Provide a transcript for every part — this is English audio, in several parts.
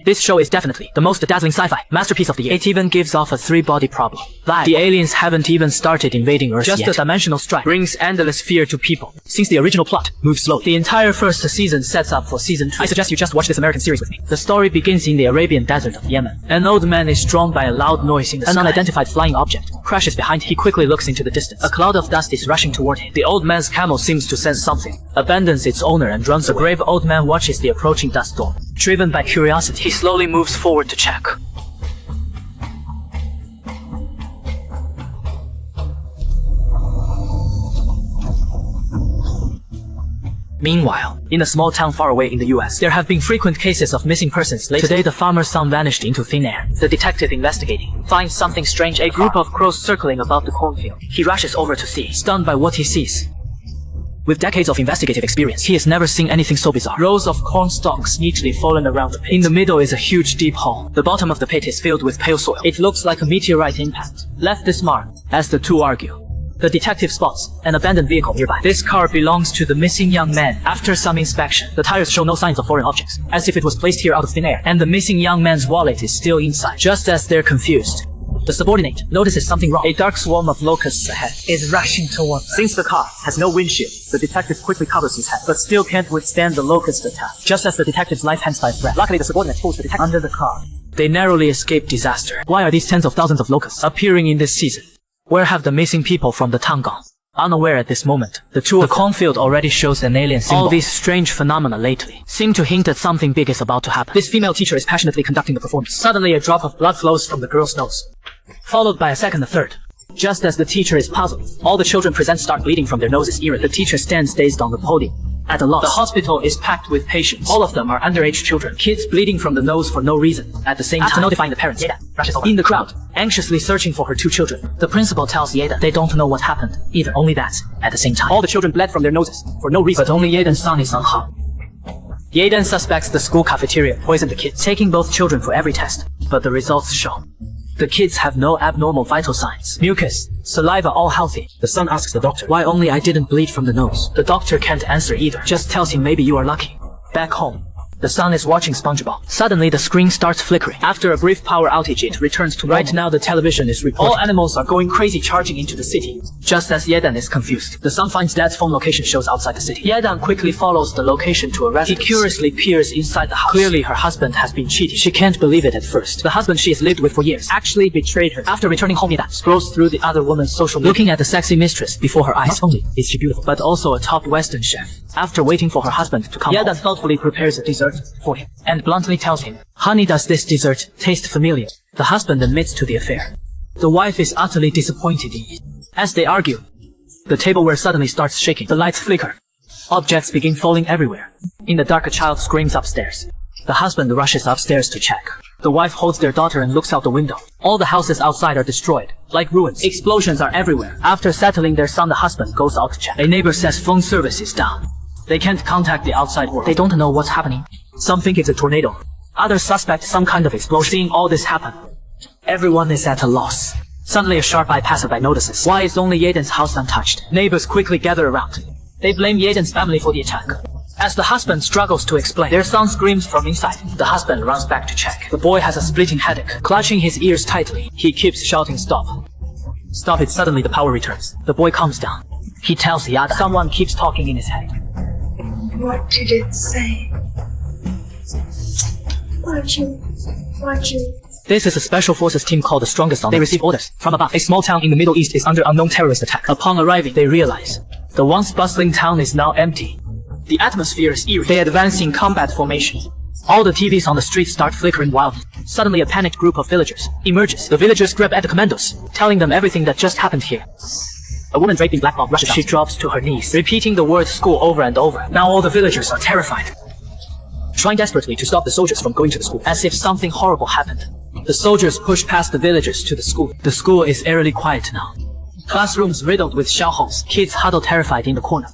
This show is definitely the most dazzling sci-fi masterpiece of the year. It even gives off a three-body problem vibe. The aliens haven't even started invading Earth yet. Just a dimensional strike brings endless fear to people. Since the original plot moves slowly, the entire first season sets up for season 2. I suggest you just watch this American series with me. The story begins in the Arabian desert of Yemen. An old man is drawn by a loud noise in the sky. An unidentified flying object crashes behind him. He quickly looks into the distance. A cloud of dust is rushing toward him. The old man's camel seems to sense something, abandons its owner and runs away. The brave old man watches the approaching dust storm. Driven by curiosity, he slowly moves forward to check. Meanwhile, in a small town far away in the US, there have been frequent cases of missing persons lately. Today, the farmer's son vanished into thin air. The detective investigating finds something strange, a group of crows circling above the cornfield. He rushes over to see, stunned by what he sees. With decades of investigative experience, he has never seen anything so bizarre. Rows of corn stalks neatly fallen around the pit. In the middle is a huge deep hole. The bottom of the pit is filled with pale soil. It looks like a meteorite impact left this mark. As the two argue, the detective spots an abandoned vehicle nearby. This car belongs to the missing young man. After some inspection, the tires show no signs of foreign objects, as if it was placed here out of thin air, and the missing young man's wallet is still inside. Just as they're confused, the subordinate notices something wrong. A dark swarm of locusts ahead is rushing toward them. Since the car has no windshield, the detective quickly covers his head, but still can't withstand the locust attack. Just as the detective's life hangs by a thread, luckily the subordinate pulls the detective under the car. They narrowly escape disaster. Why are these tens of thousands of locusts appearing in this season? Where have the missing people from the town gone? Unaware at this moment, the cornfield already shows an alien symbol. All these strange phenomena lately seem to hint that something big is about to happen. This female teacher is passionately conducting the performance. Suddenly a drop of blood flows from the girl's nose, followed by a second and third. Just as the teacher is puzzled, all the children present start bleeding from their noses eerily. The teacher stands dazed on the podium, at a loss. The hospital is packed with patients. All of them are underage children. Kids bleeding from the nose for no reason. At the same time, after notifying the parents, Yeda rushes over. In the crowd, anxiously searching for her two children, the principal tells Yeda they don't know what happened either. Only that, at the same time, all the children bled from their noses for no reason. But only Yeden's son is unharmed. Yeden suspects the school cafeteria poisoned the kids, taking both children for every test. But the results show the kids have no abnormal vital signs. Mucus, saliva, all healthy. The son asks the doctor, why only I didn't bleed from the nose? The doctor can't answer either, just tells him maybe you are lucky. Back home, the son is watching SpongeBob. Suddenly the screen starts flickering. After a brief power outage, it returns to normal. Right now the television is reporting all animals are going crazy, charging into the city. Just as Yedan is confused, the son finds dad's phone location shows outside the city. Yedan quickly follows the location to a residence. He curiously peers inside the house. Clearly her husband has been cheating. She can't believe it at first. The husband she has lived with for years actually betrayed her. After returning home, Yedan scrolls through the other woman's social media, looking at the sexy mistress before her eyes. Not only is she beautiful, but also a top Western chef. After waiting for her husband to come home, Yedan thoughtfully prepares a dessert for him and bluntly tells him, honey, does this dessert taste familiar? The husband admits to the affair. The wife is utterly disappointed in it. As they argue, the tableware suddenly starts shaking. The lights flicker. Objects begin falling everywhere. In the dark, a child screams upstairs. The husband rushes upstairs to check. The wife holds their daughter and looks out the window. All the houses outside are destroyed, like ruins. Explosions are everywhere. After settling their son, the husband goes out to check. A neighbor says phone service is down. They can't contact the outside world. They don't know what's happening. Some think it's a tornado. Others suspect some kind of explosion. Seeing all this happen, everyone is at a loss. Suddenly a sharp-eyed passerby notices. Why is only Yeden's house untouched? Neighbors quickly gather around. They blame Yeden's family for the attack. As the husband struggles to explain, their son screams from inside. The husband runs back to check. The boy has a splitting headache. Clutching his ears tightly, he keeps shouting, stop. Stop it. Suddenly the power returns. The boy calms down. He tells Yada someone keeps talking in his head. What did it say? Watch you. This is a special forces team called the Strongest on. They receive orders from above. A small town in the Middle East is under unknown terrorist attack. Upon arriving, they realize the once bustling town is now empty. The atmosphere is eerie. They advance in combat formation. All the TVs on the street start flickering wildly. Suddenly a panicked group of villagers emerges. The villagers grab at the commandos, telling them everything that just happened here. A woman draped in black bomb rushes out. She drops to her knees, repeating the word school over and over. Now all the villagers are terrified, trying desperately to stop the soldiers from going to the school, as if something horrible happened. The soldiers push past the villagers to the school. The school is eerily quiet now. Classrooms riddled with shell holes. Kids huddle terrified in the corner.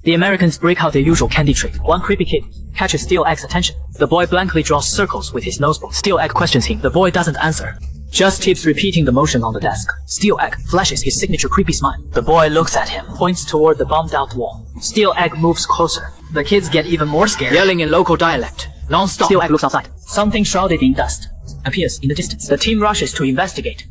The Americans break out their usual candy trick. One creepy kid catches Steel Egg's attention. The boy blankly draws circles with his notebook. Steel Egg questions him. The boy doesn't answer, just keeps repeating the motion on the desk. Steel Egg flashes his signature creepy smile. The boy looks at him, points toward the bombed out wall. Steel Egg moves closer. The kids get even more scared, yelling in local dialect. Non-stop. Steel Egg looks outside. Something shrouded in dust appears in the distance. The team rushes to investigate.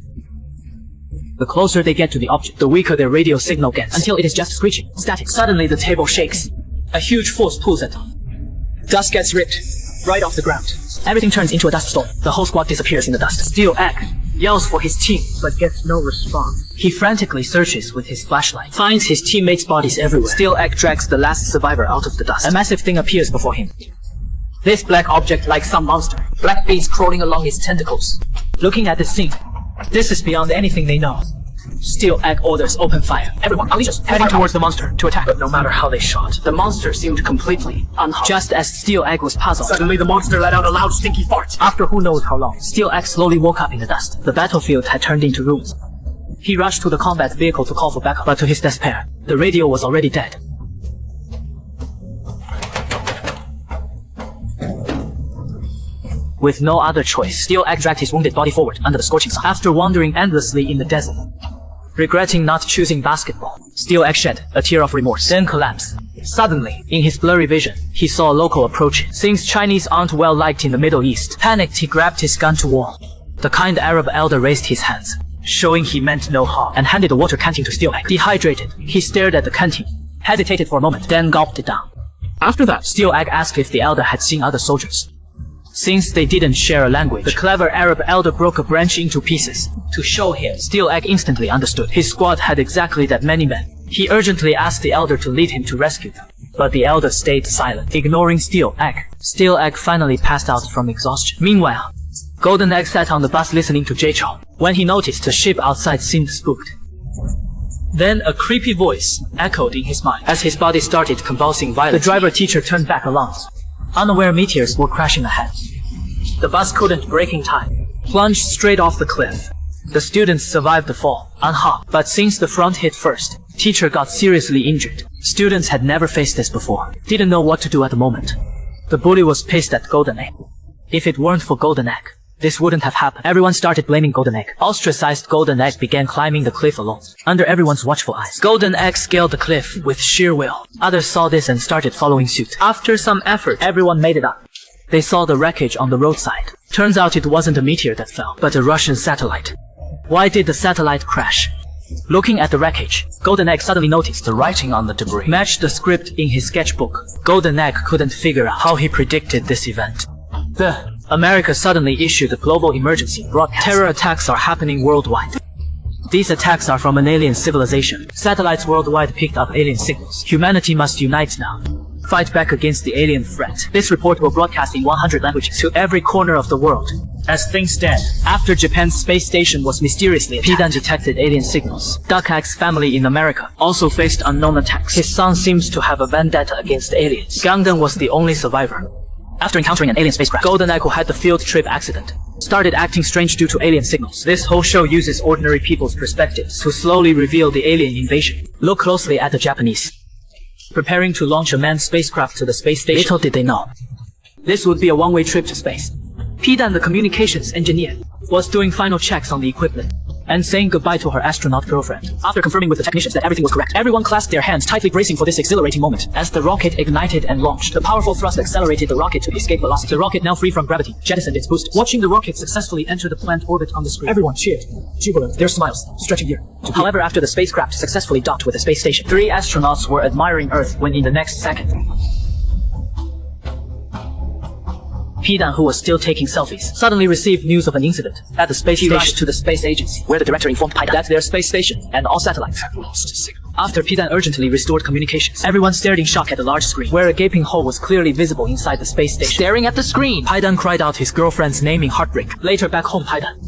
The closer they get to the object, the weaker their radio signal gets, until it is just screeching, static. Suddenly the table shakes. A huge force pulls it. Dust gets ripped right off the ground. Everything turns into a dust storm. The whole squad disappears in the dust. Steel Egg yells for his team, but gets no response. He frantically searches with his flashlight, finds his teammates' bodies everywhere. Steel Egg drags the last survivor out of the dust. A massive thing appears before him. This black object like some monster. Black beads crawling along its tentacles. Looking at the scene, this is beyond anything they know. Steel Egg orders open fire. Everyone, unleashes, heading towards the monster to attack. But no matter how they shot, the monster seemed completely unharmed. Just as Steel Egg was puzzled, suddenly the monster let out a loud stinky fart. After who knows how long, Steel Egg slowly woke up in the dust. The battlefield had turned into ruins. He rushed to the combat vehicle to call for backup, but to his despair, the radio was already dead. With no other choice, Steel Egg dragged his wounded body forward under the scorching sun. After wandering endlessly in the desert, regretting not choosing basketball, Steel Egg shed a tear of remorse, then collapsed. Suddenly, in his blurry vision, he saw a local approaching. Since Chinese aren't well liked in the Middle East, panicked, he grabbed his gun to wall. The kind Arab elder raised his hands, showing he meant no harm, and handed a water canteen to Steel Egg. Dehydrated, he stared at the canteen, hesitated for a moment, then gulped it down. After that, Steel Egg asked if the elder had seen other soldiers. Since they didn't share a language, the clever Arab elder broke a branch into pieces. To show him, Steel Egg instantly understood. His squad had exactly that many men. He urgently asked the elder to lead him to rescue them. But the elder stayed silent, ignoring Steel Egg. Steel Egg finally passed out from exhaustion. Meanwhile, Golden Egg sat on the bus listening to J-Chow, when he noticed the ship outside seemed spooked. Then a creepy voice echoed in his mind. As his body started convulsing violently, the driver teacher turned back alarms. Unaware meteors were crashing ahead. The bus couldn't brake in time, plunged straight off the cliff. The students survived the fall, unharmed. But since the front hit first, teacher got seriously injured. Students had never faced this before, didn't know what to do at the moment. The bully was pissed at Golden Egg. If it weren't for Golden Egg, this wouldn't have happened. Everyone started blaming Golden Egg. Ostracized Golden Egg began climbing the cliff alone, under everyone's watchful eyes. Golden Egg scaled the cliff with sheer will. Others saw this and started following suit. After some effort, everyone made it up. They saw the wreckage on the roadside. Turns out it wasn't a meteor that fell, but a Russian satellite. Why did the satellite crash? Looking at the wreckage, Golden Egg suddenly noticed the writing on the debris matched the script in his sketchbook. Golden Egg couldn't figure out how he predicted this event. America suddenly issued a global emergency broadcast. Terror attacks are happening worldwide. These attacks are from an alien civilization. Satellites worldwide picked up alien signals. Humanity must unite now. Fight back against the alien threat. This report will broadcast in 100 languages to every corner of the world. As things stand, after Japan's space station was mysteriously attacked, Pidan detected alien signals. Duck Egg's family in America also faced unknown attacks. His son seems to have a vendetta against aliens. Gangdong was the only survivor. After encountering an alien spacecraft, Golden Egg, who had the field trip accident, started acting strange due to alien signals. This whole show uses ordinary people's perspectives to slowly reveal the alien invasion. Look closely at the Japanese, preparing to launch a manned spacecraft to the space station. Little did they know, this would be a one-way trip to space. Pidan, the communications engineer, was doing final checks on the equipment and saying goodbye to her astronaut girlfriend. After confirming with the technicians that everything was correct, everyone clasped their hands, tightly bracing for this exhilarating moment. As the rocket ignited and launched, the powerful thrust accelerated the rocket to escape velocity. The rocket, now free from gravity, jettisoned its boost. Watching the rocket successfully enter the planned orbit on the screen, everyone cheered, jubilant, their smiles stretching here to here. However, after the spacecraft successfully docked with the space station, 3 astronauts were admiring Earth when in the next second, Pidan, who was still taking selfies, suddenly received news of an incident at the space station. He rushed to the space agency, where the director informed Pidan that their space station and all satellites had lost signal. After Pidan urgently restored communications, everyone stared in shock at the large screen, where a gaping hole was clearly visible inside the space station. Staring at the screen, Pidan cried out his girlfriend's name in heartbreak. Later back home, Pidan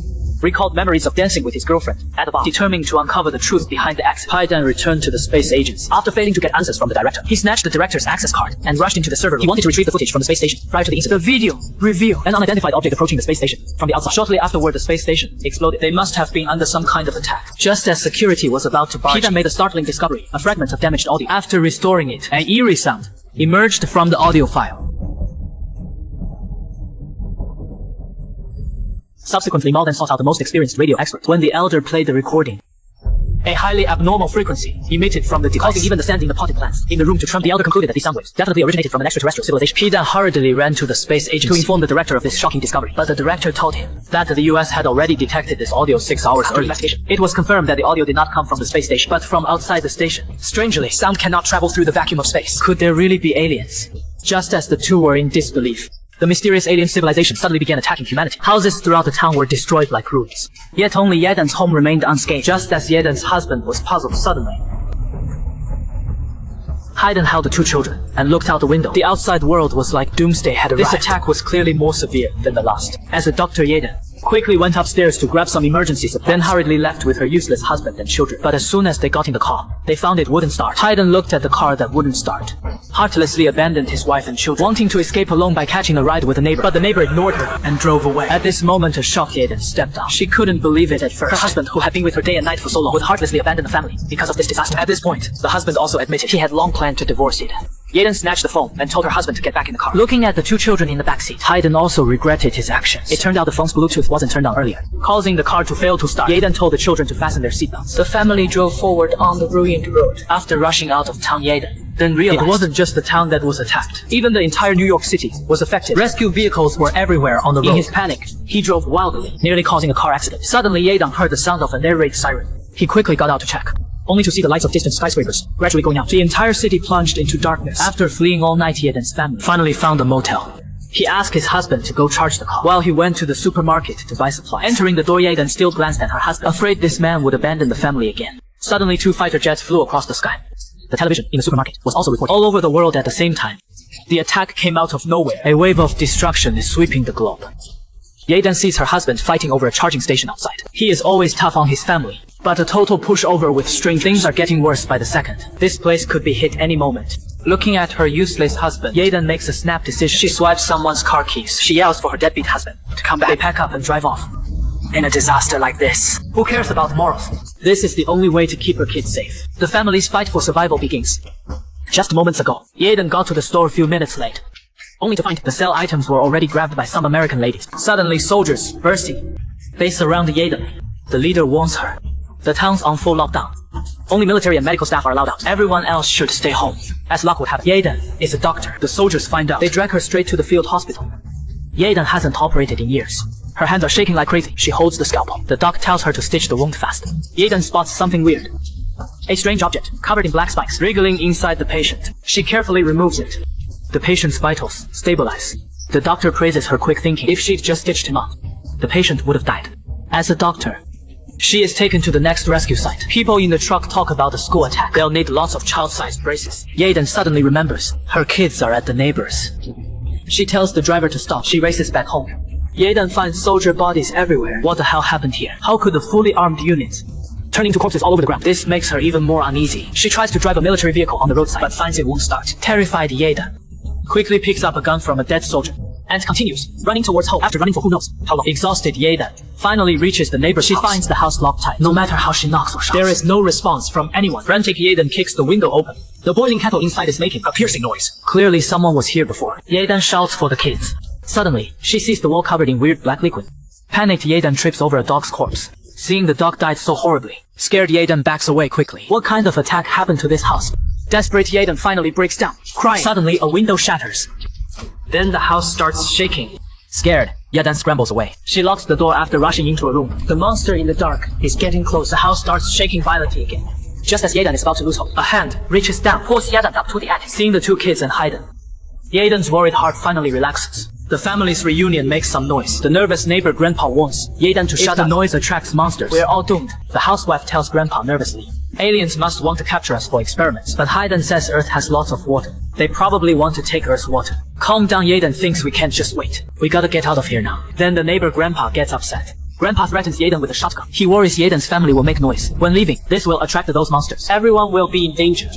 recalled memories of dancing with his girlfriend at the bar. Determined to uncover the truth behind the accident, Pidan returned to the space agency. After failing to get answers from the director, he snatched the director's access card and rushed into the server room. He wanted to retrieve the footage from the space station prior to the incident. The video revealed an unidentified object approaching the space station from the outside. Shortly afterward, the space station exploded. They must have been under some kind of attack. Just as security was about to barge, Pidan made a startling discovery, a fragment of damaged audio. After restoring it, an eerie sound emerged from the audio file. Subsequently, Malden sought out the most experienced radio expert. When the elder played the recording, A highly abnormal frequency emitted from the device, causing even the sand in the potted plants in the room to tremble. The elder concluded that these sound waves definitely originated from an extraterrestrial civilization. He then hurriedly ran to the space agency to inform the director of this shocking discovery. But the director told him that the US had already detected this audio 6 hours earlier. It was confirmed that the audio did not come from the space station, but from outside the station. Strangely, sound cannot travel through the vacuum of space. Could there really be aliens? Just as the two were in disbelief, the mysterious alien civilization suddenly began attacking humanity. Houses throughout the town were destroyed like ruins. Yet only Yedan's home remained unscathed. Just as Yedan's husband was puzzled suddenly, Hayden held the two children and looked out the window. The outside world was like Doomsday had arrived. This attack was clearly more severe than the last. As a Dr. Yedan quickly went upstairs to grab some emergency supplies, then hurriedly left with her useless husband and children. But as soon as they got in the car, they found it wouldn't start. Hayden looked at the car that wouldn't start, heartlessly abandoned his wife and children, wanting to escape alone by catching a ride with a neighbor. But the neighbor ignored her and drove away. At this moment, a shocked Yedan stepped out. She couldn't believe it at first. Her husband, who had been with her day and night for so long, would heartlessly abandon the family because of this disaster. At this point, the husband also admitted he had long planned to divorce Yedan. Yedan snatched the phone and told her husband to get back in the car. Looking at the two children in the backseat, Hayden also regretted his actions. It turned out the phone's Bluetooth wasn't turned on earlier, causing the car to fail to start. Yedan told the children to fasten their seatbelts. The family drove forward on the ruined road. After rushing out of town, Yedan then realized it wasn't just the town that was attacked. Even the entire New York City was affected. Rescue vehicles were everywhere on the road. In his panic, he drove wildly, nearly causing a car accident. Suddenly, Yedan heard the sound of an air raid siren. He quickly got out to check, only to see the lights of distant skyscrapers gradually going out. The entire city plunged into darkness. After fleeing all night, Yedan's family finally found a motel. He asked his husband to go charge the car while he went to the supermarket to buy supplies. Entering the door, Yedan still glanced at her husband, afraid this man would abandon the family again. Suddenly, 2 fighter jets flew across the sky. The television in the supermarket was also reporting all over the world at the same time. The attack came out of nowhere. A wave of destruction is sweeping the globe. Yedan sees her husband fighting over a charging station outside. He is always tough on his family, but a total pushover with strangers. Things are getting worse by the second. This place could be hit any moment. Looking at her useless husband, Yedan makes a snap decision. She swipes someone's car keys. She yells for her deadbeat husband to come back. They pack up and drive off. In a disaster like this, who cares about morals? This is the only way to keep her kids safe. The family's fight for survival begins. Just moments ago, Yedan got to the store a few minutes late, only to find the sale items were already grabbed by some American ladies. Suddenly, soldiers bursting. They surround Yedan. The leader warns her. The town's on full lockdown. Only military and medical staff are allowed out. Everyone else should stay home, as luck would have it. Yedan is a doctor. The soldiers find out. They drag her straight to the field hospital. Yedan hasn't operated in years. Her hands are shaking like crazy. She holds the scalpel. The doc tells her to stitch the wound fast. Yedan spots something weird. A strange object, covered in black spikes, wriggling inside the patient. She carefully removes it. The patient's vitals stabilize. The doctor praises her quick thinking. If she'd just stitched him up, the patient would have died. As a doctor, she is taken to the next rescue site. People in the truck talk about the school attack. They'll need lots of child-sized braces. Yedan suddenly remembers her kids are at the neighbors. She tells the driver to stop. She races back home. Yedan finds soldier bodies everywhere. What the hell happened here? How could the fully armed unit turn into corpses all over the ground? This makes her even more uneasy. She tries to drive a military vehicle on the roadside, but finds it won't start. Terrified, Yedan quickly picks up a gun from a dead soldier and continues running towards home after running for who knows how long. Exhausted, Yedan finally reaches the neighbor's house. She finds the house locked tight. No matter how she knocks or shouts, there is no response from anyone. Frantic, Yedan kicks the window open. The boiling kettle inside is making a piercing noise. Clearly someone was here before. Yedan shouts for the kids. Suddenly, she sees the wall covered in weird black liquid. Panicked, Yedan trips over a dog's corpse. Seeing the dog died so horribly, scared, Yedan backs away quickly. What kind of attack happened to this house? Desperate, Yedan finally breaks down, crying. Suddenly, a window shatters. Then the house starts shaking. Scared, Yedan scrambles away. She locks the door after rushing into a room. The monster in the dark is getting close. The house starts shaking violently again. Just as Yedan is about to lose hope, a hand reaches down, pulls Yedan up to the attic. Seeing the two kids and Hayden, Yedan's worried heart finally relaxes. The family's reunion makes some noise. The nervous neighbor Grandpa warns Yedan to shut up. The noise attracts monsters. We're all doomed. The housewife tells Grandpa nervously. Aliens must want to capture us for experiments, but Hayden says Earth has lots of water. They probably want to take Earth's water. Calm down, Yedan thinks we can't just wait. We gotta get out of here now. Then the neighbor Grandpa gets upset. Grandpa threatens Yedan with a shotgun. He worries Yedan's family will make noise when leaving. This will attract those monsters. Everyone will be in danger.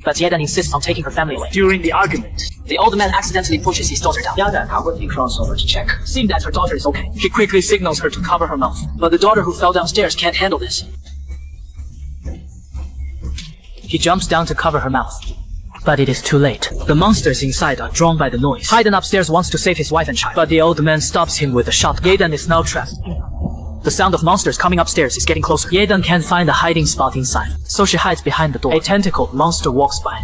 But Yedan insists on taking her family away. During the argument, the old man accidentally pushes his daughter down. Yedan quickly crawls over to check. Seeing that her daughter is okay, he quickly signals her to cover her mouth. But the daughter who fell downstairs can't handle this. He jumps down to cover her mouth. But it is too late. The monsters inside are drawn by the noise. Hayden upstairs wants to save his wife and child, but the old man stops him with a shotgun. Yedan is now trapped. The sound of monsters coming upstairs is getting closer. Yedan can't find a hiding spot inside, so she hides behind the door. A tentacled monster walks by.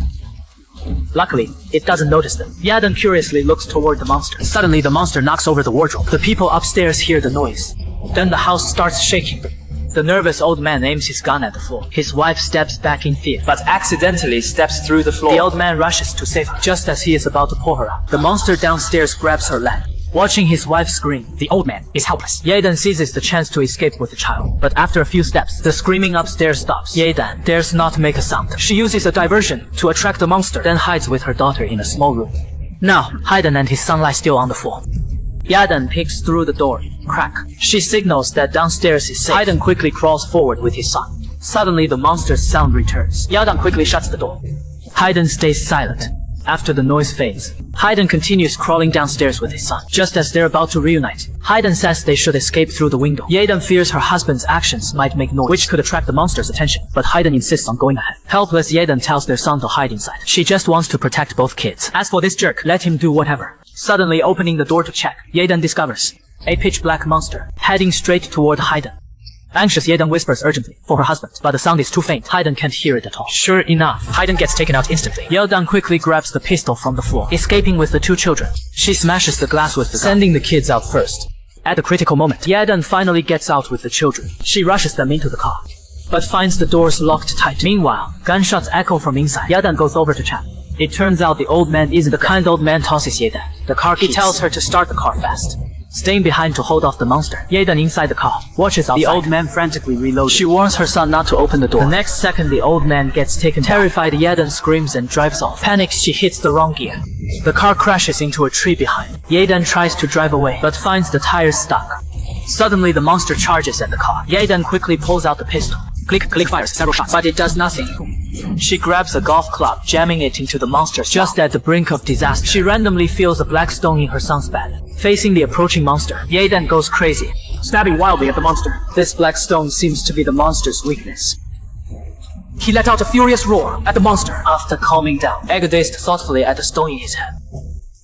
Luckily, it doesn't notice them. Yedan curiously looks toward the monster. Suddenly, the monster knocks over the wardrobe. The people upstairs hear the noise. Then the house starts shaking. The nervous old man aims his gun at the floor. His wife steps back in fear, but accidentally steps through the floor. The old man rushes to save her. Just as he is about to pull her up, the monster downstairs grabs her leg. Watching his wife scream, the old man is helpless. Yedan seizes the chance to escape with the child, but after a few steps, the screaming upstairs stops. Yedan dares not make a sound. She uses a diversion to attract the monster, then hides with her daughter in a small room. Now, Hayden and his son lie still on the floor. Yedan peeks through the door. Crack. She signals that downstairs is safe. Hayden quickly crawls forward with his son. Suddenly, the monster's sound returns. Yedan quickly shuts the door. Hayden stays silent. After the noise fades, Hayden continues crawling downstairs with his son. Just as they're about to reunite, Hayden says they should escape through the window. Yedan fears her husband's actions might make noise, which could attract the monster's attention, but Hayden insists on going ahead. Helpless, Yedan tells their son to hide inside. She just wants to protect both kids. As for this jerk, let him do whatever. Suddenly opening the door to check, Yedan discovers a pitch-black monster heading straight toward Hayden. Anxious, Yedan whispers urgently for her husband, but the sound is too faint. Hayden can't hear it at all. Sure enough, Hayden gets taken out instantly. Yedan quickly grabs the pistol from the floor, escaping with the two children. She smashes the glass with the gun, sending the kids out first. At the critical moment, Yedan finally gets out with the children. She rushes them into the car, but finds the doors locked tight. Meanwhile, gunshots echo from inside. Yedan goes over to chat. It turns out the old man isn't the kind. Old man tosses Yedan the car keys. He tells her to start the car fast, staying behind to hold off the monster. Yedan inside the car watches outside. The old man frantically reloads. She warns her son not to open the door. The next second, the old man gets taken. Terrified, Yedan screams and drives off. Panics, she hits the wrong gear. The car crashes into a tree behind. Yedan tries to drive away, but finds the tires stuck. Suddenly, the monster charges at the car. Yedan quickly pulls out the pistol. Click, click, fires several shots, but it does nothing. She grabs a golf club, jamming it into the monster's just at the brink of disaster. She randomly feels a black stone in her son's bed. Facing the approaching monster, Yedan goes crazy, stabbing wildly at the monster. This black stone seems to be the monster's weakness. He let out a furious roar at the monster. After calming down, Egg gazed thoughtfully at the stone in his head.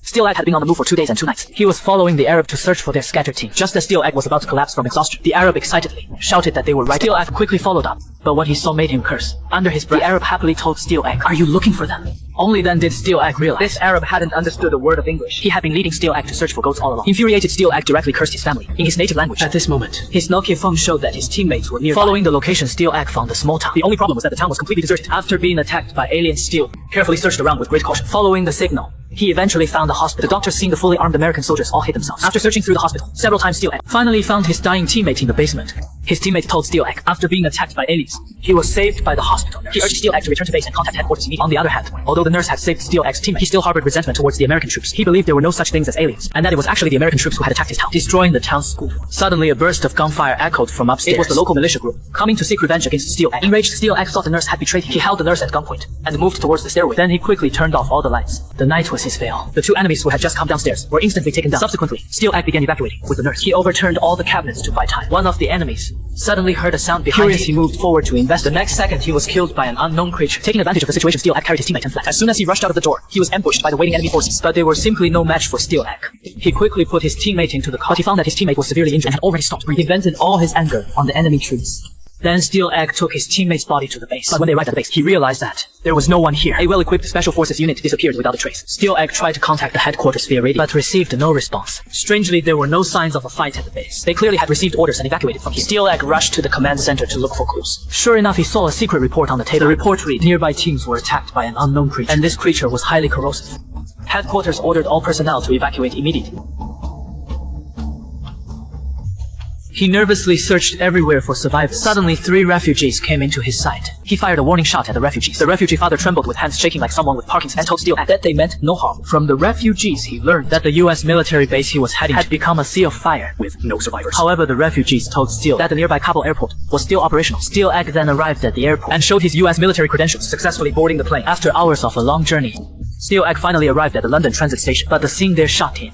Steel Egg had been on the move for 2 days and 2 nights. He was following the Arab to search for their scattered team. Just as Steel Egg was about to collapse from exhaustion, the Arab excitedly shouted that they were right. Steel Egg quickly followed up, but what he saw made him curse. Under his breath, the Arab happily told Steel Egg, "Are you looking for them?" Only then did Steel Egg realize this Arab hadn't understood a word of English. He had been leading Steel Egg to search for goats all along. Infuriated, Steel Egg directly cursed his family in his native language. At this moment, his Nokia phone showed that his teammates were nearby. Following the location, Steel Egg found a small town. The only problem was that the town was completely deserted. After being attacked by aliens, Steel carefully searched around with great caution. Following the signal, he eventually found a hospital. The doctors, seeing the fully armed American soldiers, all hid themselves. After searching through the hospital several times, Steel Egg finally found his dying teammate in the basement. His teammate told Steel Egg, after being attacked by aliens, he was saved by the hospital nurse. He urged Steel Egg to return to base and contact headquarters immediately. On the other hand, although the nurse had saved Steel Egg's teammate, he still harbored resentment towards the American troops. He believed there were no such things as aliens, and that it was actually the American troops who had attacked his town, destroying the town's school. Suddenly, a burst of gunfire echoed from upstairs. It was the local militia group, coming to seek revenge against Steel Egg. Enraged, Steel Egg thought the nurse had betrayed him. He held the nurse at gunpoint and moved towards the stairway. Then he quickly turned off all the lights. The night was his veil. The two enemies who had just come downstairs were instantly taken down. Subsequently, Steel Egg began evacuating with the nurse. He overturned all the cabinets to buy time. One of the enemies suddenly heard a sound behind him. Curious, he moved forward to investigate. The next second, he was killed by an unknown creature. Taking advantage of the situation, Steel Egg carried his teammate and fled. As soon as he rushed out of the door, he was ambushed by the waiting enemy forces, but they were simply no match for Steel Egg. He quickly put his teammate into the car, but he found that his teammate was severely injured and had already stopped breathing. He vented all his anger on the enemy troops. Then Steel Egg took his teammate's body to the base. But when they arrived at the base, he realized that there was no one here. A well-equipped special forces unit disappeared without a trace. Steel Egg tried to contact the headquarters via radio, but received no response. Strangely, there were no signs of a fight at the base. They clearly had received orders and evacuated from here. Steel Egg rushed to the command center to look for clues. Sure enough, he saw a secret report on the table. The report read, nearby teams were attacked by an unknown creature, and this creature was highly corrosive. Headquarters ordered all personnel to evacuate immediately. He nervously searched everywhere for survivors. Suddenly, 3 refugees came into his sight. He fired a warning shot at the refugees. The refugee father trembled with hands shaking like someone with Parkinson's and told Steel Egg that they meant no harm. From the refugees, he learned that the US military base he was heading had become a sea of fire with no survivors. However, the refugees told Steel that the nearby Kabul airport was still operational. Steel Egg then arrived at the airport and showed his US military credentials, successfully boarding the plane. After hours of a long journey, Steel Egg finally arrived at the London transit station, but the scene there shocked him.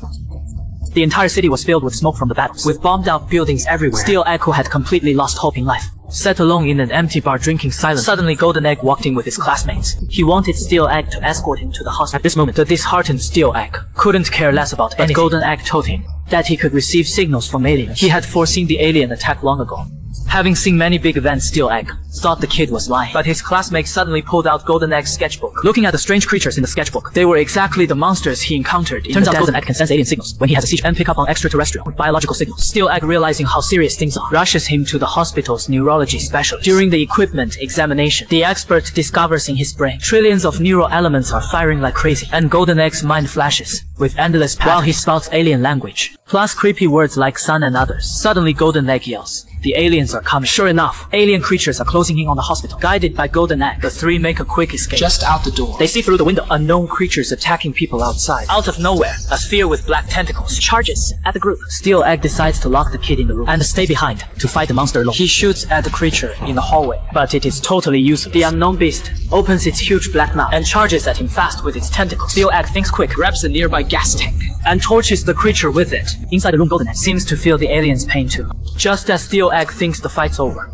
The entire city was filled with smoke from the battles, with bombed-out buildings everywhere. Steel Egg, who had completely lost hope in life, sat alone in an empty bar drinking silently. Suddenly, Golden Egg walked in with his classmates. He wanted Steel Egg to escort him to the hospital. At this moment, the disheartened Steel Egg couldn't care less about anything. Golden Egg told him that he could receive signals from aliens. He had foreseen the alien attack long ago. Having seen many big events, Steel Egg thought the kid was lying. But his classmate suddenly pulled out Golden Egg's sketchbook. Looking at the strange creatures in the sketchbook, they were exactly the monsters he encountered in the desert. Turns out Golden Egg can sense alien signals when he has a siege and pick up on extraterrestrial biological signals. Steel Egg, realizing how serious things are, rushes him to the hospital's neurology specialist. During the equipment examination, the expert discovers in his brain trillions of neural elements are firing like crazy, and Golden Egg's mind flashes with endless patterns while he spouts alien language, plus creepy words like son and others. Suddenly Golden Egg yells, "The aliens are coming." Sure enough, alien creatures are closing in on the hospital. Guided by Golden Egg, the three make a quick escape. Just out the door, they see through the window unknown creatures attacking people outside. Out of nowhere, a sphere with black tentacles charges at the group. Steel Egg decides to lock the kid in the room and stay behind to fight the monster alone. He shoots at the creature in the hallway, but it is totally useless. The unknown beast opens its huge black mouth and charges at him fast with its tentacles. Steel Egg thinks quick, grabs a nearby gas tank, and torches the creature with it. Inside the room, Golden Egg seems to feel the alien's pain too. Just as Steel Egg thinks the fight's over,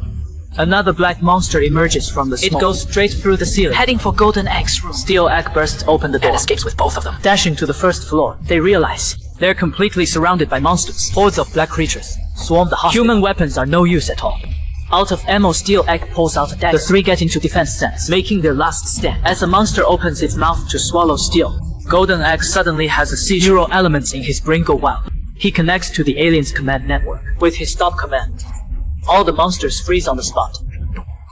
another black monster emerges from the smoke. It goes straight through the ceiling, heading for Golden Egg's room. Steel Egg bursts open the door and escapes with both of them. Dashing to the first floor, they realize they're completely surrounded by monsters. Hordes of black creatures swarm the hospital. Human weapons are no use at all. Out of ammo, Steel Egg pulls out a dagger. The three get into defense stance, making their last stand. As a monster opens its mouth to swallow Steel, Golden Egg suddenly has a seizure. Neural elements in his brain go wild. He connects to the alien's command network. With his stop command, all the monsters freeze on the spot.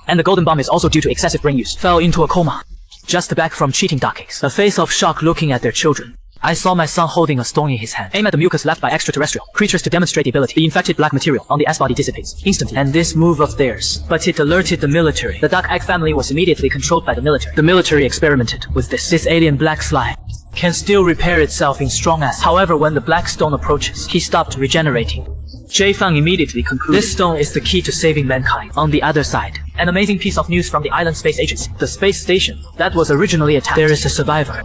And the golden bomb is also due to excessive brain use. Fell into a coma. Just back from cheating dockies. A face of shock looking at their children. I saw my son holding a stone in his hand. Aim at the mucus left by extraterrestrial creatures to demonstrate the ability. The infected black material on the S-body dissipates instantly. And this move of theirs, but it alerted the military. The Duck Egg family was immediately controlled by the military. The military experimented with this. This alien black slime can still repair itself in strong acid. However, when the black stone approaches, he stopped regenerating. Jae-Fang immediately concluded, this stone is the key to saving mankind. On the other side, an amazing piece of news from the island space agency. The space station that was originally attacked. There is a survivor.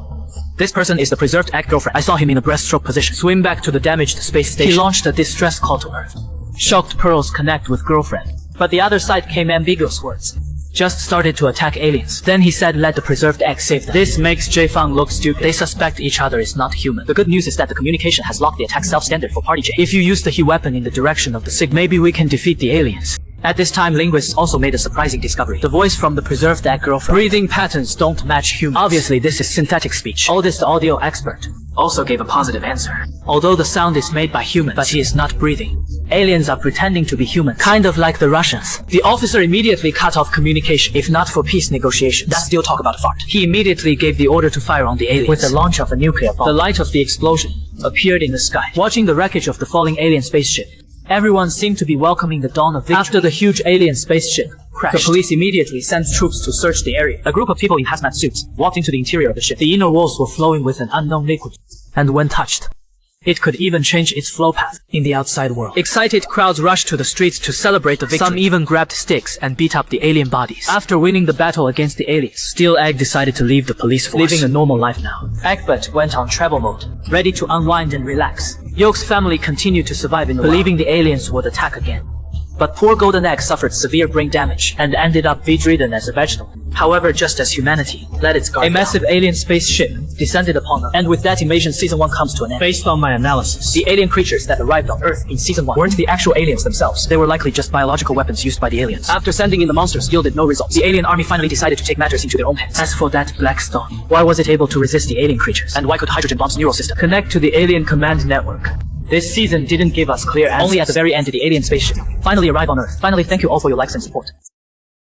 This person is the preserved egg girlfriend. I saw him in a breaststroke position. Swim back to the damaged space station. He launched a distress call to Earth. Shocked pearls connect with girlfriend. But the other side came ambiguous words. Just started to attack aliens. Then he said let the preserved egg save them. This makes Jae-Fang look stupid. They suspect each other is not human. The good news is that the communication has locked the attack self-standard for Party J. If you use the He weapon in the direction of the sig, maybe we can defeat the aliens. At this time, linguists also made a surprising discovery. The voice from the preserved egg girlfriend. Breathing patterns don't match humans. Obviously, this is synthetic speech. Oldest audio expert also gave a positive answer. Although the sound is made by humans, but he is not breathing. Aliens are pretending to be human, kind of like the Russians. The officer immediately cut off communication, if not for peace negotiations. That's still talk about a fart. He immediately gave the order to fire on the aliens with the launch of a nuclear bomb. The light of the explosion appeared in the sky. Watching the wreckage of the falling alien spaceship, everyone seemed to be welcoming the dawn of victory. After the huge alien spaceship crashed, the police immediately sent troops to search the area. A group of people in hazmat suits walked into the interior of the ship. The inner walls were flowing with an unknown liquid, and when touched, it could even change its flow path in the outside world. Excited crowds rushed to the streets to celebrate the victory. Some even grabbed sticks and beat up the alien bodies. After winning the battle against the aliens, Steel Egg decided to leave the police force, living a normal life now. Eggbot went on travel mode, ready to unwind and relax. Yoke's family continued to survive in the believing the aliens would attack again. But poor Golden Egg suffered severe brain damage and ended up bedridden as a vegetable. However, just as humanity let its guard down, a massive alien spaceship descended upon them. And with that, Invasion Season 1 comes to an end. Based on my analysis, the alien creatures that arrived on Earth in Season 1 weren't the actual aliens themselves. They were likely just biological weapons used by the aliens. After sending in the monsters yielded no results, the alien army finally decided to take matters into their own hands. As for that black stone, why was it able to resist the alien creatures? And why could Hydrogen Bomb's neural system connect to the alien command network? This season didn't give us clear answers. Only at the very end did the alien spaceship finally arrive on Earth. Finally, thank you all for your likes and support.